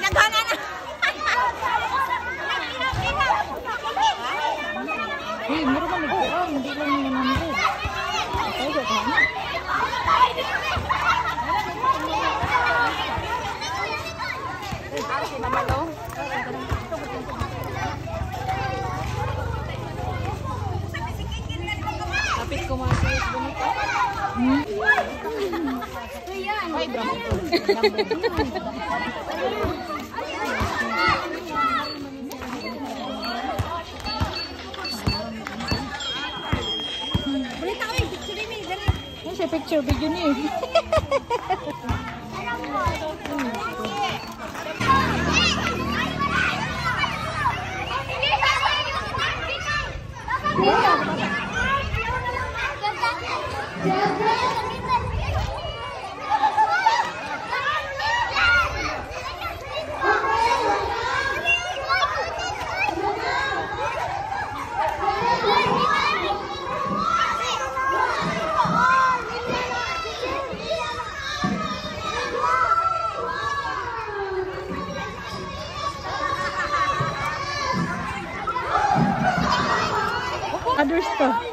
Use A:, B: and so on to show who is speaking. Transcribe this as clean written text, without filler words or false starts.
A: Nagana na.
B: Uy, meron ka nagkuha. Hindi lang yung naman. Ay, gata na.
A: Si Mama Lo.
B: Kapit ko mga siyos ganito. Ay, bravo to. Siya picture video ni. Others to.